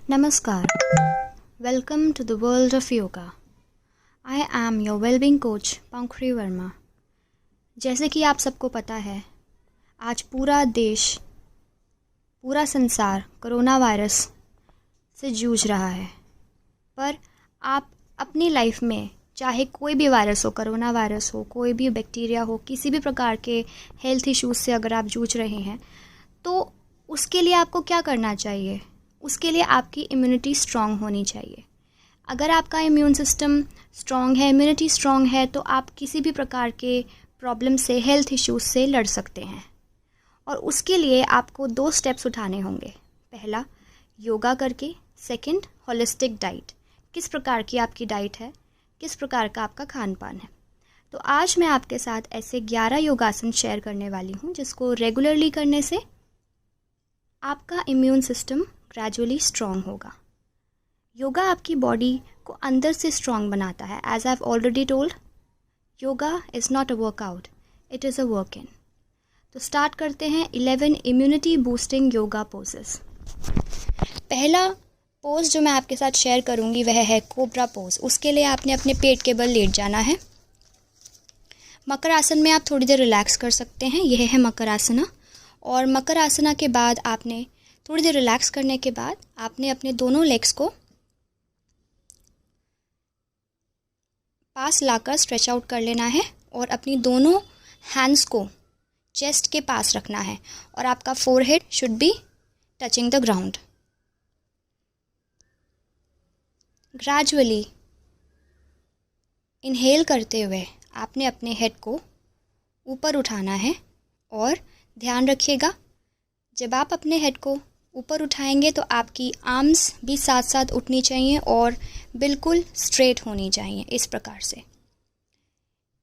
Namaskar. Welcome to the world of yoga. I am your well-being coach पंखुड़ी वर्मा. जैसे कि आप सबको पता है, आज पूरा देश, पूरा संसार कोरोना वायरस से जूझ रहा है. पर आप अपनी लाइफ में चाहे कोई भी वायरस हो, कोरोना वायरस हो, कोई भी बैक्टीरिया हो, किसी भी प्रकार के हेल्थ इश्यूज से अगर आप जूझ रहे हैं, तो उसके लिए आपको क्या करना चाहिए? उसके लिए आपकी इम्यूनिटी स्ट्रॉन्ग होनी चाहिए. अगर आपका इम्यून सिस्टम स्ट्रॉन्ग है, इम्यूनिटी स्ट्रॉन्ग है, तो आप किसी भी प्रकार के प्रॉब्लम से, हेल्थ इश्यूज से लड़ सकते हैं. और उसके लिए आपको 2 स्टेप्स उठाने होंगे. पहला, योगा करके. Second, holistic diet. किस प्रकार की आपकी डाइट है, किस प्रकार का आपका खान पान है. तो आज मैं आपके साथ ऐसे 11 योगासन शेयर करने वाली हूँ जिसको रेगुलरली करने से आपका इम्यून सिस्टम ग्रेजुअली स्ट्रॉन्ग होगा. योगा आपकी बॉडी को अंदर से स्ट्रॉन्ग बनाता है. As I have already told, yoga is not a workout, it is a work in. तो स्टार्ट करते हैं 11 इम्यूनिटी बूस्टिंग योगा पोजेस. पहला पोज जो मैं आपके साथ शेयर करूंगी वह है कोबरा पोज. उसके लिए आपने अपने पेट के बल लेट जाना है. मकर आसन में आप थोड़ी देर रिलैक्स कर सकते हैं. यह है मकर आसना. और मकर आसना के बाद आपने थोड़ी देर रिलैक्स करने के बाद आपने अपने दोनों लेग्स को पास लाकर स्ट्रेच आउट कर लेना है और अपनी दोनों हैंड्स को चेस्ट के पास रखना है और आपका forehead should be touching the ground. Gradually inhale करते हुए आपने अपने हेड को ऊपर उठाना है. और ध्यान रखिएगा, जब आप अपने हेड को ऊपर उठाएंगे तो आपकी आर्म्स भी साथ साथ उठनी चाहिए और बिल्कुल स्ट्रेट होनी चाहिए, इस प्रकार से.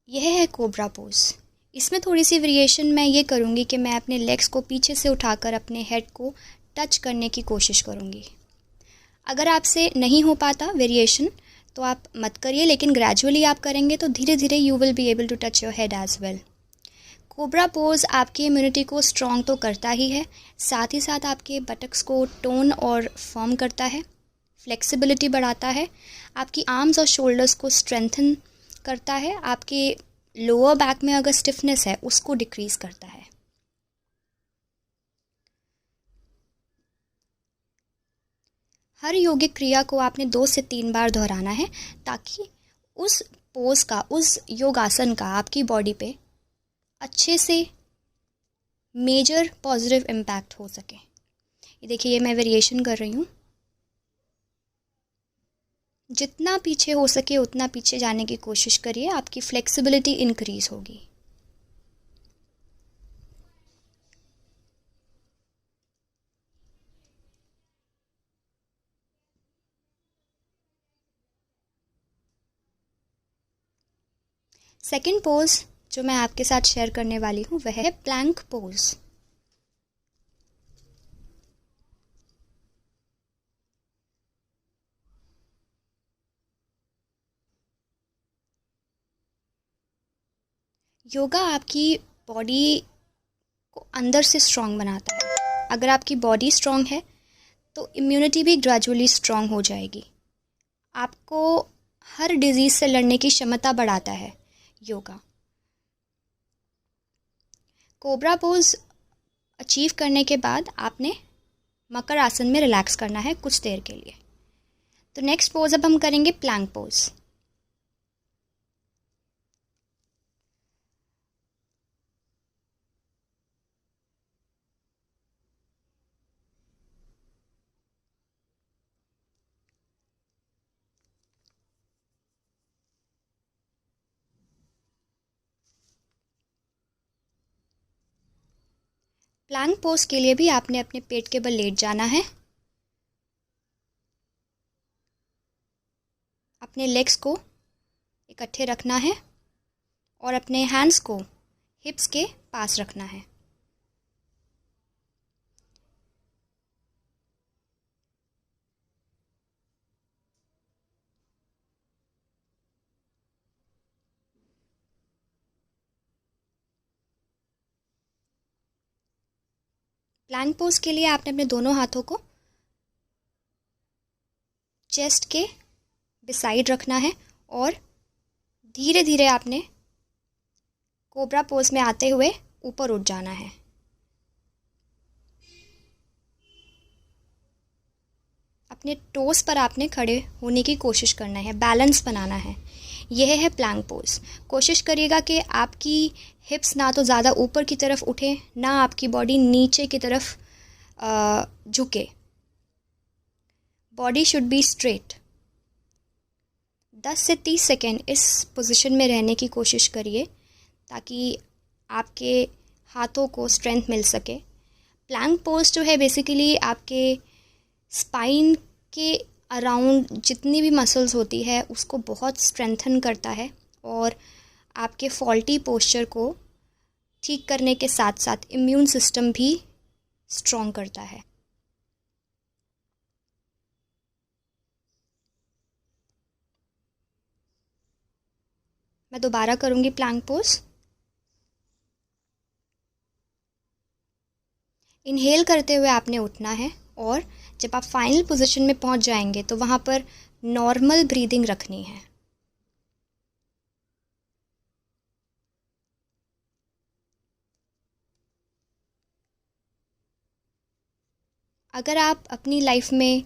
यह है कोबरा पोज. इसमें थोड़ी सी वेरिएशन मैं ये करूँगी कि मैं अपने लेग्स को पीछे से उठाकर अपने हेड को टच करने की कोशिश करूँगी. अगर आपसे नहीं हो पाता वेरिएशन तो आप मत करिए, लेकिन ग्रेजुअली आप करेंगे तो धीरे धीरे you will be able to touch your head as well. Cobra pose आपकी इम्यूनिटी को स्ट्रॉन्ग तो करता ही है, साथ ही साथ आपके बटक्स को टोन और फॉर्म करता है, फ्लेक्सिबिलिटी बढ़ाता है, आपकी आर्म्स और शोल्डर्स को स्ट्रेंथन करता है, आपके लोअर बैक में अगर स्टिफनेस है उसको डिक्रीज करता है. हर योगिक क्रिया को आपने 2 से 3 बार दोहराना है ताकि उस पोज का, उस योगासन का आपकी बॉडी पे अच्छे से मेजर पॉजिटिव इम्पैक्ट हो सके. ये देखिए, ये मैं वेरिएशन कर रही हूँ. जितना पीछे हो सके उतना पीछे जाने की कोशिश करिए, आपकी फ्लेक्सिबिलिटी इंक्रीज होगी. सेकंड पोज जो मैं आपके साथ शेयर करने वाली हूँ वह है प्लैंक पोज. योगा आपकी बॉडी को अंदर से स्ट्रॉन्ग बनाता है. अगर आपकी बॉडी स्ट्रॉन्ग है तो इम्यूनिटी भी ग्रेजुअली स्ट्रॉन्ग हो जाएगी. आपको हर डिजीज़ से लड़ने की क्षमता बढ़ाता है योगा. कोबरा पोज अचीव करने के बाद आपने मकर आसन में रिलैक्स करना है कुछ देर के लिए. तो नेक्स्ट पोज अब हम करेंगे प्लैंक पोज. प्लैंक पोज के लिए भी आपने अपने पेट के बल लेट जाना है. अपने लेग्स को इकट्ठे रखना है और अपने हैंड्स को हिप्स के पास रखना है. प्लैंक पोज के लिए आपने अपने दोनों हाथों को चेस्ट के बिसाइड रखना है और धीरे धीरे आपने कोबरा पोज में आते हुए ऊपर उठ जाना है। अपने टोस पर आपने खड़े होने की कोशिश करना है, बैलेंस बनाना है। यह है प्लैंक पोज। कोशिश करिएगा कि आपकी हिप्स ना तो ज़्यादा ऊपर की तरफ उठे, ना आपकी बॉडी नीचे की तरफ झुके। Body should be straight. 10 से 30 सेकेंड इस पोजीशन में रहने की कोशिश करिए ताकि आपके हाथों को स्ट्रेंथ मिल सके। प्लैंक पोज जो है बेसिकली आपके स्पाइन के अराउंड जितनी भी मसल्स होती है उसको बहुत स्ट्रेंथन करता है और आपके फॉल्टी पोस्चर को ठीक करने के साथ साथ इम्यून सिस्टम भी स्ट्रॉन्ग करता है। मैं दोबारा करूँगी प्लैंक पोज। इनहेल करते हुए आपने उठना है और जब आप फाइनल पोजीशन में पहुंच जाएंगे तो वहाँ पर नॉर्मल ब्रीदिंग रखनी है। अगर आप अपनी लाइफ में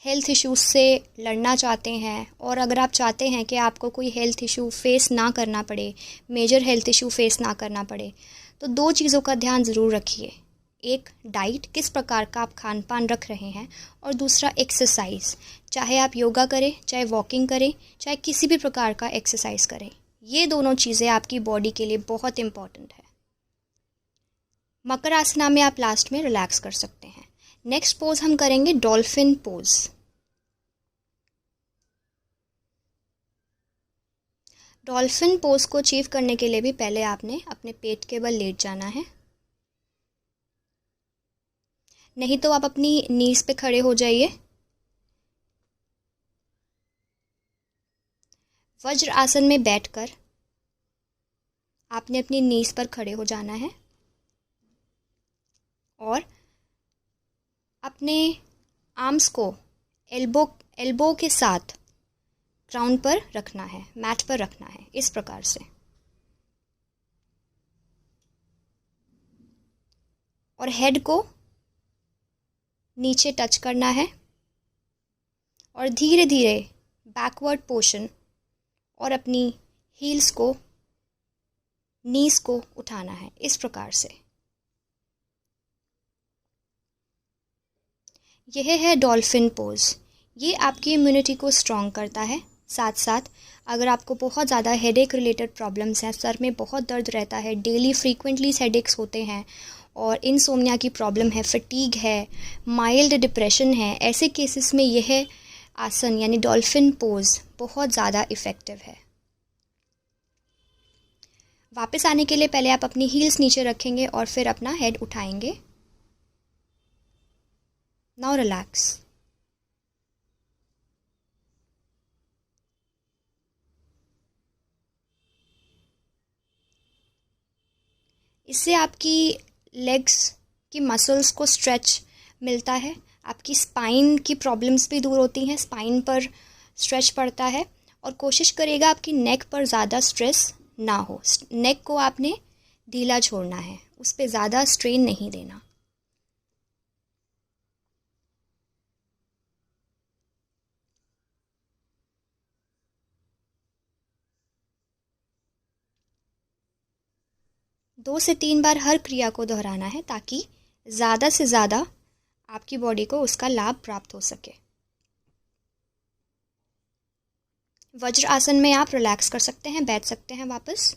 हेल्थ इश्यूज से लड़ना चाहते हैं और अगर आप चाहते हैं कि आपको कोई हेल्थ इशू फेस ना करना पड़े, मेजर हेल्थ इशू फेस ना करना पड़े, तो 2 चीज़ों का ध्यान ज़रूर रखिए। एक, डाइट, किस प्रकार का आप खान पान रख रहे हैं, और दूसरा एक्सरसाइज। चाहे आप योगा करें, चाहे वॉकिंग करें, चाहे किसी भी प्रकार का एक्सरसाइज करें, ये दोनों चीज़ें आपकी बॉडी के लिए बहुत इम्पॉर्टेंट है। मकर आसना में आप लास्ट में रिलैक्स कर सकते हैं। नेक्स्ट पोज हम करेंगे डॉल्फिन पोज। डॉल्फिन पोज को अचीव करने के लिए भी पहले आपने अपने पेट के बल लेट जाना है, नहीं तो आप अपनी नीज पे खड़े हो जाइए। वज्र आसन में बैठकर आपने अपनी नीज पर खड़े हो जाना है और अपने आर्म्स को एल्बो के साथ ग्राउंड पर रखना है, मैट पर रखना है, इस प्रकार से। और हेड को नीचे टच करना है और धीरे धीरे बैकवर्ड पोर्शन और अपनी हील्स को, नीज को उठाना है, इस प्रकार से। यह है डॉल्फिन पोज। ये आपकी इम्यूनिटी को स्ट्रॉन्ग करता है। साथ साथ अगर आपको बहुत ज़्यादा हेडेक रिलेटेड प्रॉब्लम्स हैं, सर में बहुत दर्द रहता है, डेली फ्रीक्वेंटली हेडेक्स होते हैं और इनसोम्निया की प्रॉब्लम है, फटीग है, माइल्ड डिप्रेशन है, ऐसे केसेस में यह आसन यानी डॉल्फिन पोज बहुत ज़्यादा इफ़ेक्टिव है। वापस आने के लिए पहले आप अपनी हील्स नीचे रखेंगे और फिर अपना हेड उठाएंगे। Now relax. इससे आपकी लेग्स की मसल्स को स्ट्रेच मिलता है, आपकी स्पाइन की प्रॉब्लम्स भी दूर होती हैं, स्पाइन पर स्ट्रेच पड़ता है। और कोशिश करिएगा आपकी नेक पर ज़्यादा स्ट्रेस ना हो। नेक को आपने ढीला छोड़ना है, उस पर ज़्यादा स्ट्रेन नहीं देना। दो से 3 बार हर क्रिया को दोहराना है ताकि ज़्यादा से ज़्यादा आपकी बॉडी को उसका लाभ प्राप्त हो सके। वज्र आसन में आप रिलैक्स कर सकते हैं, बैठ सकते हैं वापस।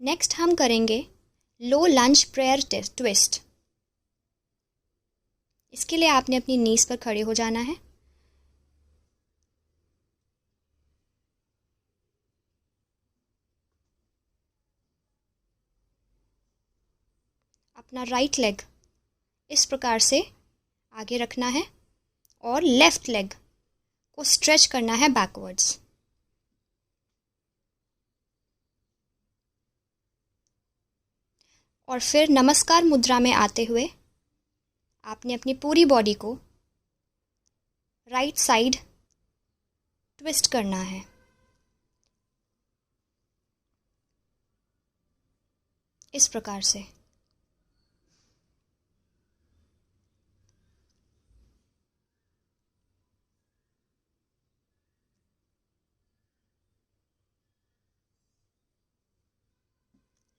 नेक्स्ट हम करेंगे लो लंज प्रेयर ट्विस्ट। इसके लिए आपने अपनी नीज पर खड़े हो जाना है। अपना राइट लेग इस प्रकार से आगे रखना है और लेफ्ट लेग को स्ट्रेच करना है बैकवर्ड्स। और फिर नमस्कार मुद्रा में आते हुए आपने अपनी पूरी बॉडी को राइट साइड ट्विस्ट करना है। इस प्रकार से।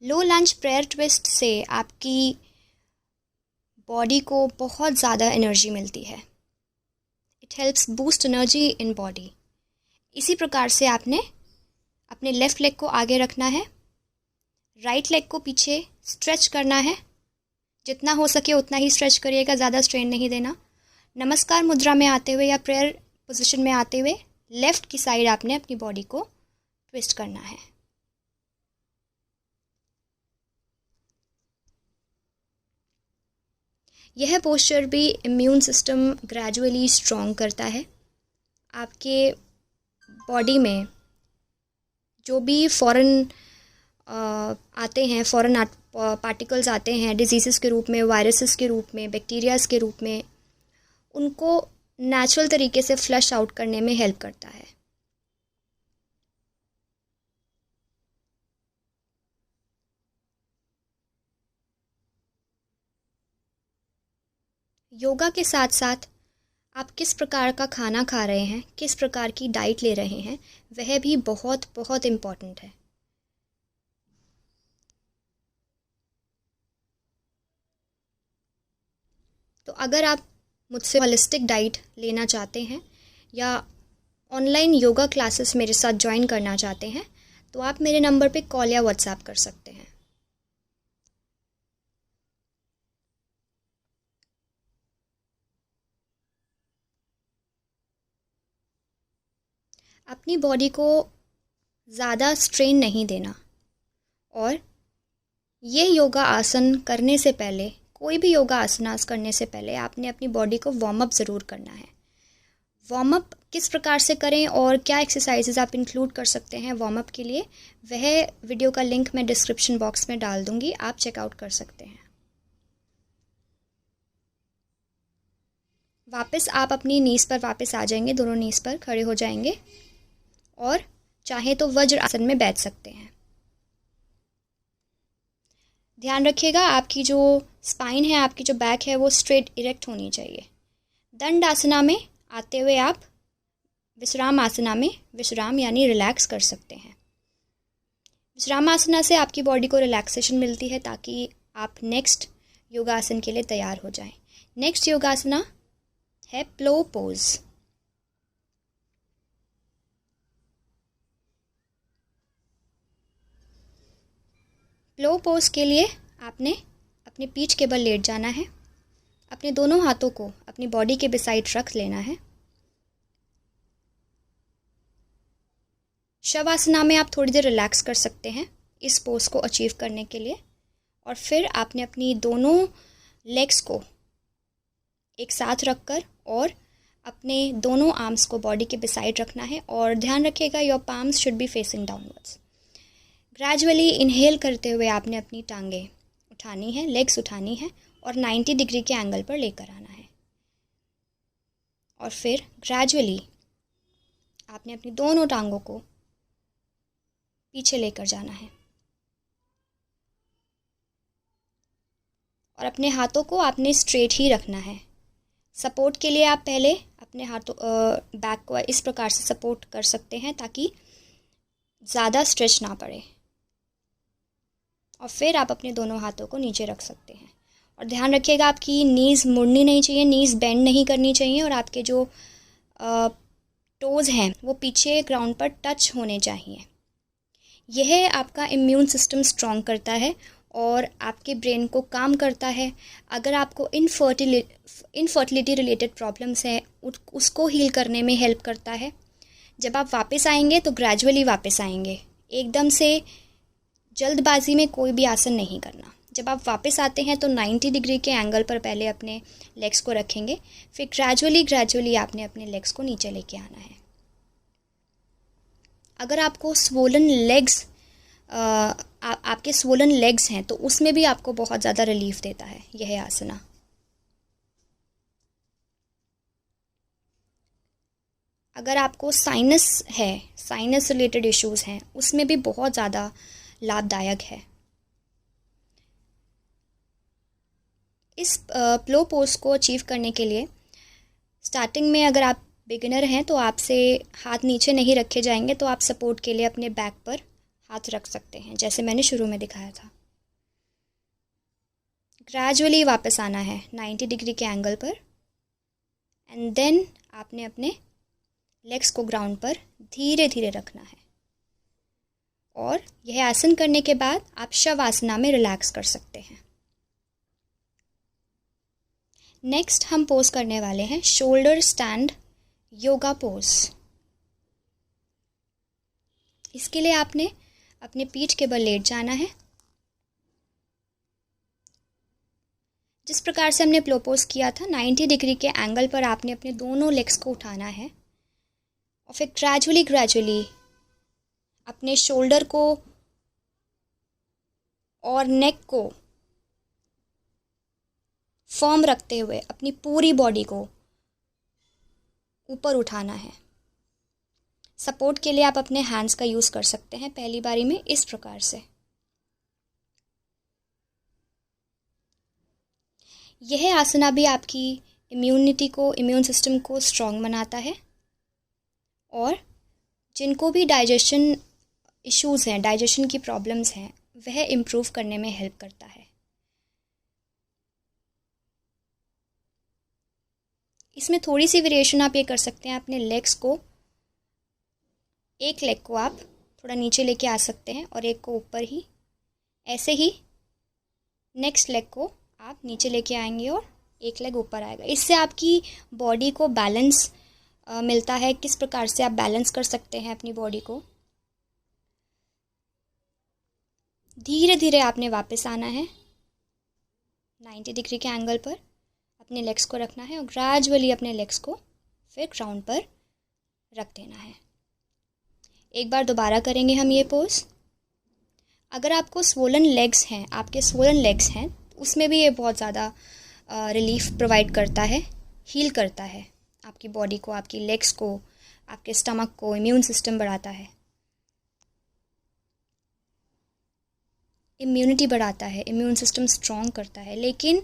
लो लंज प्रेयर ट्विस्ट से आपकी बॉडी को बहुत ज़्यादा एनर्जी मिलती है। It helps boost energy in body. इसी प्रकार से आपने अपने लेफ़्ट लेग को आगे रखना है, राइट लेग को पीछे स्ट्रेच करना है। जितना हो सके उतना ही स्ट्रेच करिएगा, ज़्यादा स्ट्रेन नहीं देना। नमस्कार मुद्रा में आते हुए या प्रेयर पोजीशन में आते हुए लेफ़्ट की साइड आपने अपनी बॉडी को ट्विस्ट करना है। यह पोस्चर भी इम्यून सिस्टम ग्रेजुअली स्ट्रॉन्ग करता है। आपके बॉडी में जो भी फॉरेन आते हैं, फॉरेन पार्टिकल्स आते हैं डिजीज़ के रूप में, वायरसेस के रूप में, बैक्टीरियाज के रूप में, उनको नेचुरल तरीके से फ्लश आउट करने में हेल्प करता है। योगा के साथ साथ आप किस प्रकार का खाना खा रहे हैं, किस प्रकार की डाइट ले रहे हैं, वह भी बहुत बहुत इम्पॉर्टेंट है। तो अगर आप मुझसे होलिस्टिक डाइट लेना चाहते हैं या ऑनलाइन योगा क्लासेस मेरे साथ ज्वाइन करना चाहते हैं तो आप मेरे नंबर पे कॉल या व्हाट्सएप कर सकते हैं। अपनी बॉडी को ज़्यादा स्ट्रेन नहीं देना और ये योगा आसन करने से पहले, कोई भी योगा आसनास करने से पहले आपने अपनी बॉडी को वार्म अप ज़रूर करना है। वार्म अप किस प्रकार से करें और क्या एक्सरसाइजेज आप इंक्लूड कर सकते हैं वार्म अप के लिए, वह वीडियो का लिंक मैं डिस्क्रिप्शन बॉक्स में डाल दूँगी, आप चेकआउट कर सकते हैं। वापस आप अपनी नीज़ पर वापस आ जाएंगे, दोनों नीज़ पर खड़े हो जाएंगे और चाहे तो वज्र आसन में बैठ सकते हैं। ध्यान रखिएगा आपकी जो स्पाइन है, आपकी जो बैक है, वो स्ट्रेट इरेक्ट होनी चाहिए। दंड आसना में आते हुए आप विश्राम आसना में विश्राम यानी रिलैक्स कर सकते हैं। विश्राम आसना से आपकी बॉडी को रिलैक्सेशन मिलती है ताकि आप नेक्स्ट योगासन के लिए तैयार हो जाएं। नेक्स्ट योगासना है प्लो पोज। प्लो पोज के लिए आपने अपने पीठ के बल लेट जाना है, अपने दोनों हाथों को अपनी बॉडी के बिसाइड रख लेना है। शवासना में आप थोड़ी देर रिलैक्स कर सकते हैं इस पोज को अचीव करने के लिए। और फिर आपने अपनी दोनों लेग्स को एक साथ रखकर और अपने दोनों आर्म्स को बॉडी के बिसाइड रखना है और ध्यान रखिएगा your palms should be facing downwards. Gradually inhale करते हुए आपने अपनी टांगें उठानी है, लेग्स उठानी है और 90 डिग्री के एंगल पर लेकर आना है। और फिर ग्रेजुअली आपने अपनी दोनों टांगों को पीछे लेकर जाना है और अपने हाथों को आपने स्ट्रेट ही रखना है। सपोर्ट के लिए आप पहले अपने हाथों बैक को इस प्रकार से सपोर्ट कर सकते हैं ताकि ज़्यादा स्ट्रेच ना पड़े। और फिर आप अपने दोनों हाथों को नीचे रख सकते हैं और ध्यान रखिएगा आपकी नीज़ मुड़नी नहीं चाहिए, नीज़ बेंड नहीं करनी चाहिए और आपके जो टोज़ हैं वो पीछे ग्राउंड पर टच होने चाहिए। यह आपका इम्यून सिस्टम स्ट्रॉन्ग करता है और आपके ब्रेन को काम करता है। अगर आपको इनफर्टिलिटी रिलेटेड प्रॉब्लम्स हैं उसको हील करने में हेल्प करता है। जब आप वापस आएंगे तो ग्रेजुअली वापस आएंगे, एकदम से जल्दबाजी में कोई भी आसन नहीं करना। जब आप वापस आते हैं तो 90 डिग्री के एंगल पर पहले अपने लेग्स को रखेंगे, फिर ग्रेजुअली आपने अपने लेग्स को नीचे लेके आना है। अगर आपको स्वोलन लेग्स आपके स्वोलन लेग्स हैं तो उसमें भी आपको बहुत ज़्यादा रिलीफ देता है यह आसना। अगर आपको साइनस है, साइनस रिलेटेड इश्यूज़ हैं, उसमें भी बहुत ज़्यादा लाभदायक है। इस प्लो पोज को अचीव करने के लिए स्टार्टिंग में अगर आप बिगिनर हैं तो आपसे हाथ नीचे नहीं रखे जाएंगे, तो आप सपोर्ट के लिए अपने बैक पर हाथ रख सकते हैं जैसे मैंने शुरू में दिखाया था। ग्रेजुअली वापस आना है 90 डिग्री के एंगल पर एंड देन आपने अपने लेग्स को ग्राउंड पर धीरे धीरे रखना है। और यह आसन करने के बाद आप शवासना में रिलैक्स कर सकते हैं। नेक्स्ट हम पोज करने वाले हैं शोल्डर स्टैंड योगा पोज। इसके लिए आपने अपने पीठ के बल लेट जाना है। जिस प्रकार से हमने प्लो पोज किया था 90 डिग्री के एंगल पर आपने अपने दोनों लेग्स को उठाना है और फिर ग्रेजुअली अपने शोल्डर को और नेक को फर्म रखते हुए अपनी पूरी बॉडी को ऊपर उठाना है। सपोर्ट के लिए आप अपने हैंड्स का यूज़ कर सकते हैं पहली बारी में इस प्रकार से। यह आसना भी आपकी इम्यून सिस्टम को स्ट्रॉन्ग बनाता है और जिनको भी डाइजेशन इश्यूज़ हैं, डाइजेशन की प्रॉब्लम्स हैं, वह इम्प्रूव करने में हेल्प करता है। इसमें थोड़ी सी वेरिएशन आप ये कर सकते हैं, अपने लेग्स को, एक लेग को आप थोड़ा नीचे लेके आ सकते हैं और एक को ऊपर ही, ऐसे ही नेक्स्ट लेग को आप नीचे लेके आएंगे और एक लेग ऊपर आएगा। इससे आपकी बॉडी को बैलेंस मिलता है, किस प्रकार से आप बैलेंस कर सकते हैं अपनी बॉडी को। धीरे धीरे आपने वापस आना है 90 डिग्री के एंगल पर, अपने लेग्स को रखना है और ग्रेजुअली अपने लेग्स को फिर ग्राउंड पर रख देना है। एक बार दोबारा करेंगे हम ये पोज। अगर आपको स्वोलन लेग्स हैं, आपके स्वोलन लेग्स हैं, उसमें भी ये बहुत ज़्यादा रिलीफ प्रोवाइड करता है, हील करता है आपकी बॉडी को, आपकी लेग्स को, आपके स्टमक को, इम्यून सिस्टम बढ़ाता है, इम्यूनिटी बढ़ाता है, इम्यून सिस्टम स्ट्रॉन्ग करता है। लेकिन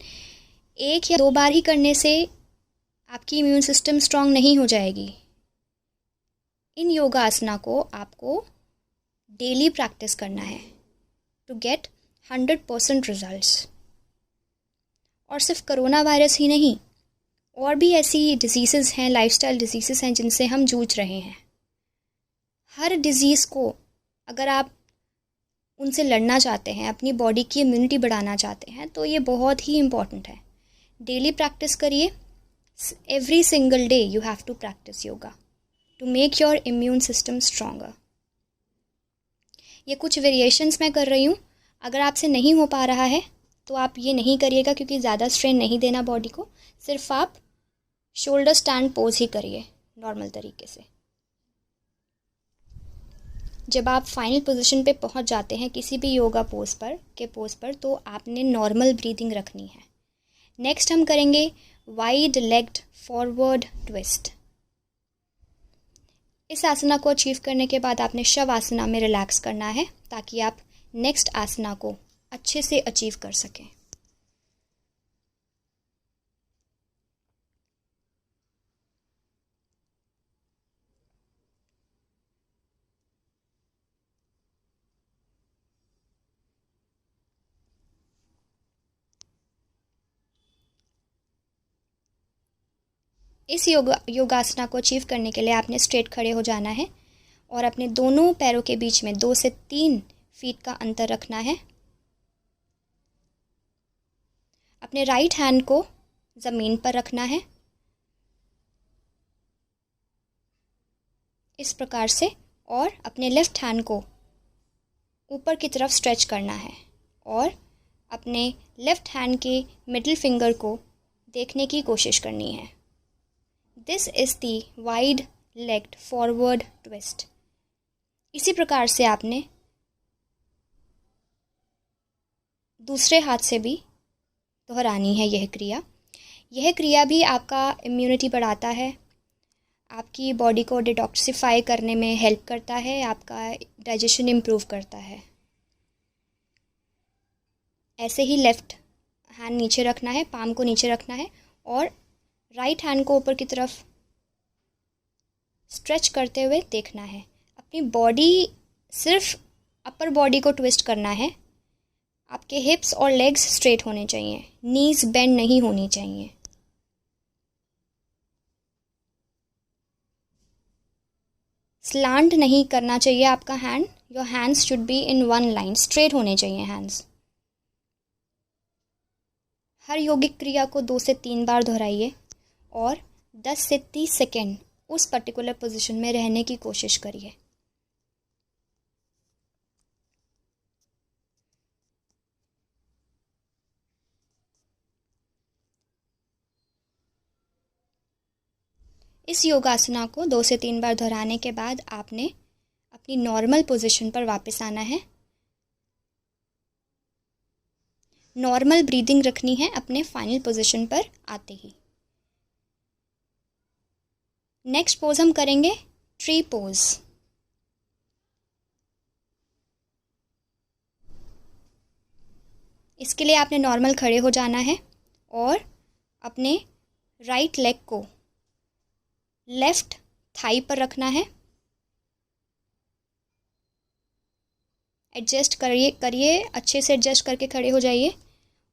एक या दो बार ही करने से आपकी इम्यून सिस्टम स्ट्रॉन्ग नहीं हो जाएगी। इन योगा आसना को आपको डेली प्रैक्टिस करना है टू गेट 100% रिजल्ट्स। और सिर्फ कोरोना वायरस ही नहीं, और भी ऐसी डिजीज़ेज़ हैं, लाइफस्टाइल डिजीज़ेज़ हैं जिनसे हम जूझ रहे हैं। हर डिज़ीज़ को अगर आप उनसे लड़ना चाहते हैं, अपनी बॉडी की इम्यूनिटी बढ़ाना चाहते हैं, तो ये बहुत ही इम्पॉर्टेंट है। डेली प्रैक्टिस करिए। Every single day you have to practise yoga to make your immune system stronger. ये कुछ वेरिएशंस मैं कर रही हूँ। अगर आपसे नहीं हो पा रहा है तो आप ये नहीं करिएगा, क्योंकि ज़्यादा स्ट्रेन नहीं देना बॉडी को। सिर्फ आप शोल्डर स्टैंड पोज ही करिए नॉर्मल तरीके से। जब आप फाइनल पोजीशन पे पहुंच जाते हैं किसी भी योगा पोज पर तो आपने नॉर्मल ब्रीदिंग रखनी है। नेक्स्ट हम करेंगे वाइड लेग्ड फॉरवर्ड ट्विस्ट। इस आसना को अचीव करने के बाद आपने शवासना में रिलैक्स करना है ताकि आप नेक्स्ट आसना को अच्छे से अचीव कर सकें। इस योगासना को अचीव करने के लिए आपने स्ट्रेट खड़े हो जाना है और अपने दोनों पैरों के बीच में 2 से 3 फीट का अंतर रखना है। अपने राइट हैंड को ज़मीन पर रखना है इस प्रकार से, और अपने लेफ़्ट हैंड को ऊपर की तरफ स्ट्रेच करना है और अपने लेफ़्ट हैंड के मिडिल फिंगर को देखने की कोशिश करनी है। This is the wide legged forward twist. इसी प्रकार से आपने दूसरे हाथ से भी दोहरानी है यह क्रिया। यह क्रिया भी आपका इम्यूनिटी बढ़ाता है, आपकी बॉडी को डिटॉक्सिफाई करने में हेल्प करता है, आपका डाइजेशन इम्प्रूव करता है। ऐसे ही लेफ़्ट हैंड नीचे रखना है, पाम को नीचे रखना है और राइट हैंड को ऊपर की तरफ स्ट्रेच करते हुए देखना है। अपनी बॉडी, सिर्फ अपर बॉडी को ट्विस्ट करना है। आपके हिप्स और लेग्स स्ट्रेट होने चाहिए, नीज बेंड नहीं होनी चाहिए। स्लांट नहीं करना चाहिए आपका hand. Your hands should be in one line, straight होने चाहिए हैंड्स। हर यौगिक क्रिया को 2 से 3 बार दोहराइए और 10 से 30 सेकेंड उस पर्टिकुलर पोजीशन में रहने की कोशिश करिए। इस योगासना को 2 से 3 बार दोहराने के बाद आपने अपनी नॉर्मल पोजीशन पर वापस आना है। नॉर्मल ब्रीदिंग रखनी है अपने फाइनल पोजीशन पर आते ही। नेक्स्ट पोज हम करेंगे ट्री पोज। इसके लिए आपने नॉर्मल खड़े हो जाना है और अपने राइट लेग को लेफ्ट थाई पर रखना है। एडजस्ट करिए अच्छे से एडजस्ट करके खड़े हो जाइए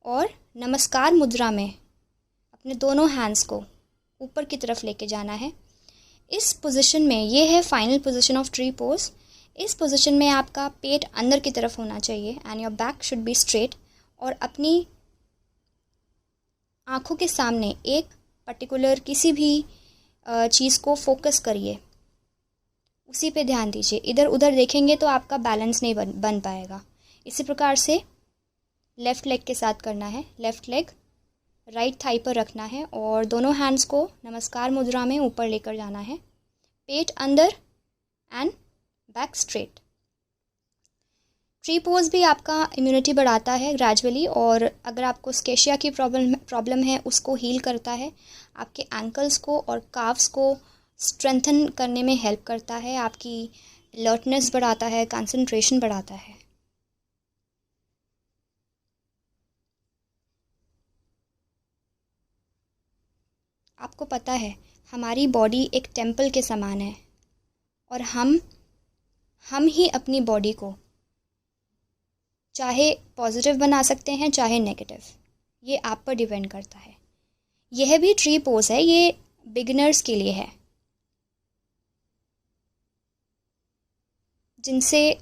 और नमस्कार मुद्रा में अपने दोनों हैंड्स को ऊपर की तरफ लेके जाना है। इस पोजीशन में, ये है final position of tree pose. इस पोजीशन में आपका पेट अंदर की तरफ होना चाहिए and your back should be straight. और अपनी आँखों के सामने एक पर्टिकुलर किसी भी चीज़ को फोकस करिए, उसी पे ध्यान दीजिए। इधर उधर देखेंगे तो आपका बैलेंस नहीं बन पाएगा। इसी प्रकार से लेफ़्ट लेग के साथ करना है। लेफ़्ट लेग राइट थाई पर रखना है और दोनों हैंड्स को नमस्कार मुद्रा में ऊपर लेकर जाना है। पेट अंदर and back straight. Tree pose भी आपका इम्यूनिटी बढ़ाता है ग्रेजुअली, और अगर आपको स्केशिया की प्रॉब्लम है उसको हील करता है। आपके एंकल्स को और काफ्स को स्ट्रेंथन करने में हेल्प करता है। आपकी अलर्टनेस बढ़ाता है, कंसंट्रेशन बढ़ाता है। आपको पता है हमारी बॉडी एक टेम्पल के समान है और हम ही अपनी बॉडी को चाहे पॉजिटिव बना सकते हैं चाहे नेगेटिव, ये आप पर डिपेंड करता है। यह भी ट्री पोज है, ये बिगिनर्स के लिए है, जिनसे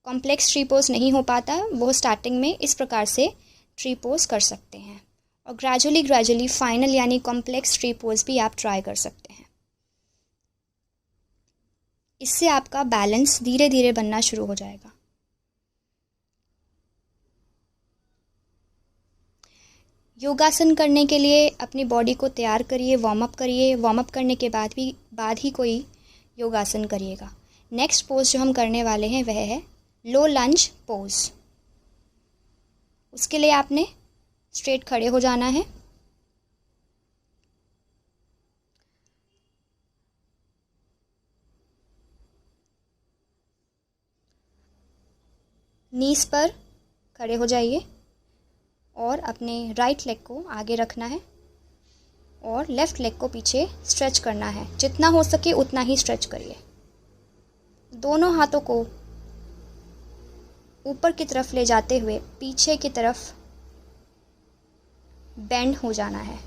कॉम्प्लेक्स ट्री पोज नहीं हो पाता वो स्टार्टिंग में इस प्रकार से ट्री पोज कर सकते हैं और ग्रेजुअली फाइनल यानी कॉम्प्लेक्स ट्री पोज भी आप ट्राई कर सकते हैं। इससे आपका बैलेंस धीरे धीरे बनना शुरू हो जाएगा। योगासन करने के लिए अपनी बॉडी को तैयार करिए, वार्म अप करिए। वार्म अप करने के बाद ही कोई योगासन करिएगा। नेक्स्ट पोज जो हम करने वाले हैं वह है लो लंज पोज। उसके लिए आपने स्ट्रेट खड़े हो जाना है। नीज पर खड़े हो जाइए और अपने राइट लेग को आगे रखना है और लेफ़्ट लेग को पीछे स्ट्रेच करना है। जितना हो सके उतना ही स्ट्रेच करिए। दोनों हाथों को ऊपर की तरफ ले जाते हुए पीछे की तरफ बेंड हो जाना है।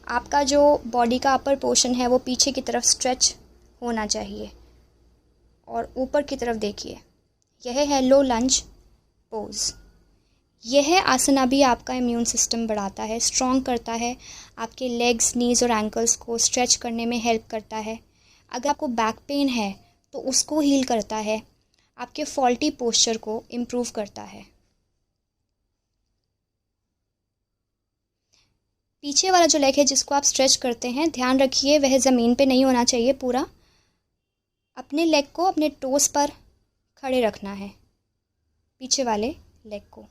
आपका जो बॉडी का अपर पोर्शन है वो पीछे की तरफ स्ट्रेच होना चाहिए और ऊपर की तरफ देखिए। यह है लो लंज पोज। यह आसना भी आपका इम्यून सिस्टम बढ़ाता है, स्ट्रॉन्ग करता है, आपके लेग्स, नीज़ और एंकल्स को स्ट्रेच करने में हेल्प करता है। अगर आपको बैक पेन है तो उसको हील करता है, आपके फॉल्टी पोस्चर को इम्प्रूव करता है। पीछे वाला जो लेग है जिसको आप स्ट्रेच करते हैं, ध्यान रखिए वह ज़मीन पे नहीं होना चाहिए। पूरा अपने लेग को अपने टोस पर खड़े रखना है, पीछे वाले लेग को।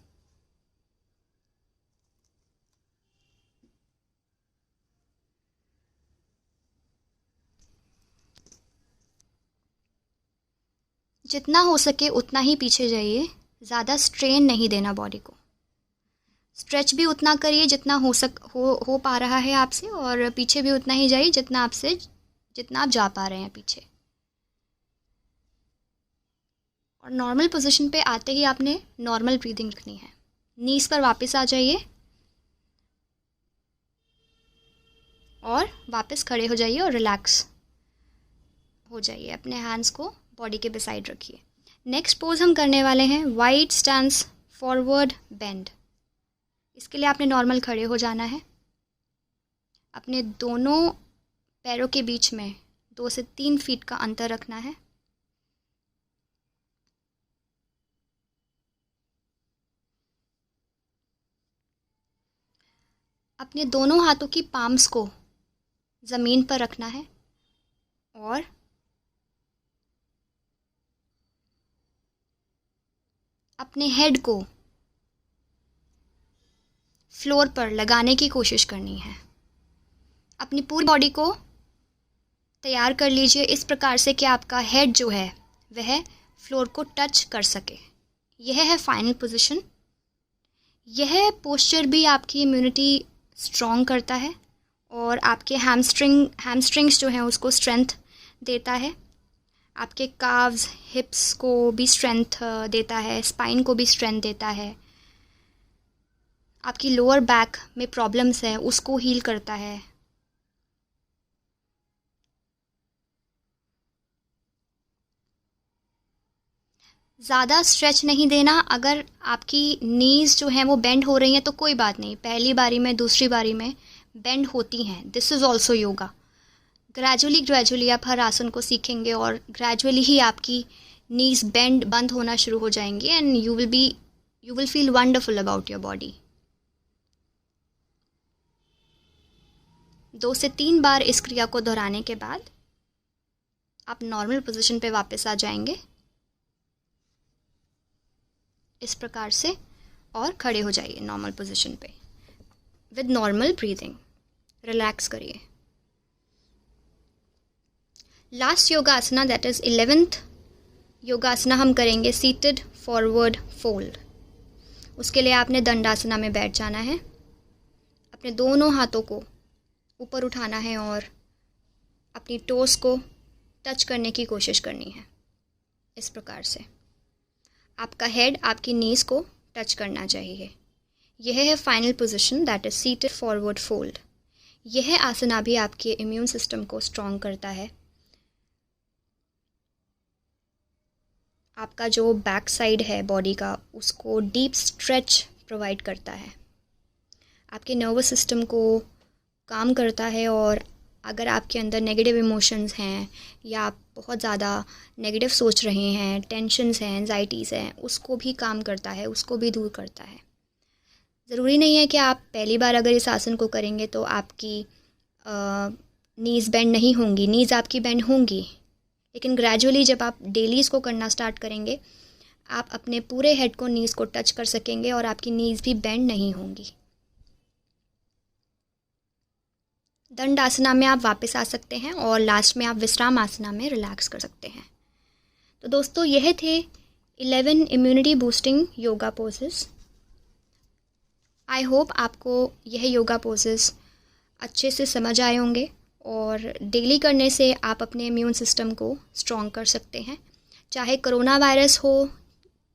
जितना हो सके उतना ही पीछे जाइए, ज़्यादा स्ट्रेन नहीं देना बॉडी को। स्ट्रेच भी उतना करिए जितना हो पा रहा है आपसे, और पीछे भी उतना ही जाइए जितना आप जा पा रहे हैं पीछे। और नॉर्मल पोजीशन पे आते ही आपने नॉर्मल ब्रीदिंग रखनी है। नीज पर वापस आ जाइए और वापस खड़े हो जाइए और रिलैक्स हो जाइए। अपने हैंड्स को बॉडी के बिसाइड रखिए। नेक्स्ट पोज हम करने वाले हैं वाइड स्टैंस फॉरवर्ड बेंड। इसके लिए आपने नॉर्मल खड़े हो जाना है। अपने दोनों पैरों के बीच में 2 से 3 फीट का अंतर रखना है। अपने दोनों हाथों की पाम्स को ज़मीन पर रखना है और अपने हेड को फ्लोर पर लगाने की कोशिश करनी है। अपनी पूरी बॉडी को तैयार कर लीजिए इस प्रकार से कि आपका हेड जो है वह फ्लोर को टच कर सके। यह है फाइनल पोजीशन। यह पोस्चर भी आपकी इम्यूनिटी स्ट्रॉन्ग करता है और आपके हैमस्ट्रिंग्स जो हैं उसको स्ट्रेंथ देता है। आपके काव्स, हिप्स को भी स्ट्रेंथ देता है, स्पाइन को भी स्ट्रेंथ देता है। आपकी लोअर बैक में प्रॉब्लम्स है उसको हील करता है। ज़्यादा स्ट्रेच नहीं देना। अगर आपकी नीज़ जो हैं वो बेंड हो रही हैं तो कोई बात नहीं, पहली बारी में दूसरी बारी में बेंड होती हैं। This is also yoga. Gradually आप हर आसन को सीखेंगे और ग्रेजुअली ही आपकी नीज़ बेंड बंद होना शुरू हो जाएंगी and you will feel wonderful about your body. 2 से 3 बार इस क्रिया को दोहराने के बाद आप नॉर्मल पोजीशन पे वापस आ जाएंगे इस प्रकार से, और खड़े हो जाइए नॉर्मल पोजीशन पे विद नॉर्मल ब्रीदिंग। रिलैक्स करिए। लास्ट योगासना दैट इज़ 11th योगासना हम करेंगे सीटेड फॉरवर्ड फोल्ड। उसके लिए आपने दंडासना में बैठ जाना है। अपने दोनों हाथों को ऊपर उठाना है और अपनी टोस को टच करने की कोशिश करनी है इस प्रकार से। आपका हेड आपकी नीज़ को टच करना चाहिए। यह है final position that is seated forward fold. यह आसना भी आपके इम्यून सिस्टम को स्ट्रॉन्ग करता है। आपका जो बैक साइड है बॉडी का उसको डीप स्ट्रेच प्रोवाइड करता है। आपके नर्वस सिस्टम को काम करता है और अगर आपके अंदर नेगेटिव इमोशंस हैं या आप बहुत ज़्यादा नेगेटिव सोच रहे हैं, टेंशन्स हैं, एंजाइटीज़ हैं, उसको भी काम करता है, उसको भी दूर करता है। ज़रूरी नहीं है कि आप पहली बार अगर इस आसन को करेंगे तो आपकी नीज़ बेंड नहीं होंगी। नीज़ आपकी बेंड होंगी, लेकिन ग्रेजुअली जब आप डेली इसको करना स्टार्ट करेंगे आप अपने पूरे हेड को नीज़ को टच कर सकेंगे और आपकी नीज़ भी बेंड नहीं होंगी। दंड आसना में आप वापस आ सकते हैं और लास्ट में आप विश्राम आसना में रिलैक्स कर सकते हैं। तो दोस्तों यह थे 11 immunity boosting yoga poses. I hope आपको यह योगा पोजेस अच्छे से समझ आए होंगे और डेली करने से आप अपने इम्यून सिस्टम को स्ट्रॉन्ग कर सकते हैं। चाहे कोरोना वायरस हो,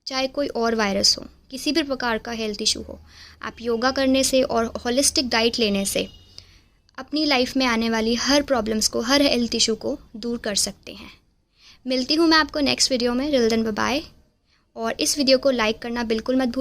चाहे कोई और वायरस हो, किसी भी प्रकार का हेल्थ इशू हो, आप योगा करने से और होलिस्टिक डाइट लेने से अपनी लाइफ में आने वाली हर प्रॉब्लम्स को, हर हेल्थ इशू को दूर कर सकते हैं। मिलती हूँ मैं आपको नेक्स्ट वीडियो में। Till then bye bye. और इस वीडियो को लाइक करना बिल्कुल मत भूलिए।